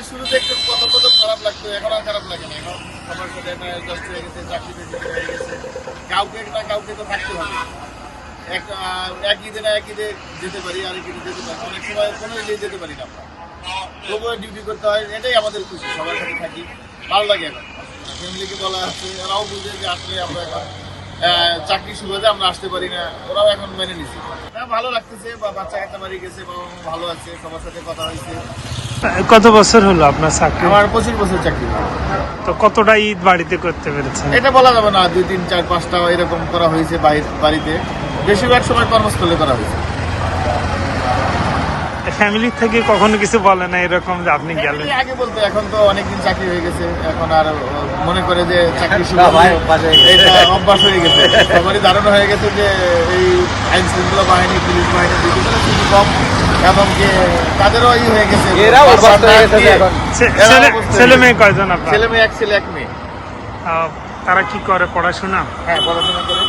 শুরুতে একটু প্রথম প্রথম খারাপ লাগতো, এখন আর খারাপ লাগে না। এখন সবার সাথে একটা অ্যাডজাস্ট হয়ে গেছে, চাকরিতে যেতে হয়ে গেছে। কাউকে না কাউকে তো থাকতে হবে। এক ঈদে না এক ঈদে যেতে পারি, আরেক ঈদে যেতে পারি, অনেক সময় কোনো ঈদে যেতে পারি না আমরা। তবুও ডিউটি করতে হয়, এটাই আমাদের খুশি। সবার সাথে থাকি, ভালো লাগে। এখন ফ্যামিলিকে বলা আছে, ওরাও বুঝে যে আসলে আমরা এখন চাকরি শুরু হতে আমরা আসতে পারি না, ওরাও এখন মেনে নিছি। হ্যাঁ, ভালো লাগতেছে। বাচ্চা কাচ্চা বাড়ি গেছে, বাবা মা ভালো আছে, সবার সাথে কথা হয়েছে। কত বছর হলো আপনার চাকরি? আমার 25 বছর চাকরি। তো কতটা ঈদ বাড়িতে করতে পেরেছেন? এটা বলা যাবে না, 2, 3, 4, 5টা এরকম করা হয়েছে বাড়িতে। বেশিরভাগ সময় কর্মস্থলে করা হয়েছে। ফ্যামিলি থেকে কখনো কিছু বলে না এরকম যে আপনি গেলেন? আগে বলতো, এখন তো অনেকদিন চাকরি হয়ে গেছে, এখন আর মনে করে যে চাকরি শুরু এটা অভ্যাস হয়ে গেছে। সবারই ধারণা হয়ে গেছে যে এই আইন শৃঙ্খলা বাহিনী, পুলিশ বাহিনী খুব কম, এবং যে তাদেরও হয়ে গেছে। ছেলে মেয়ে কয়জন আপনার? ছেলে মেয়ে, এক ছেলে এক মেয়ে। তারা কি করে, পড়াশোনা? হ্যাঁ, পড়াশোনা করে।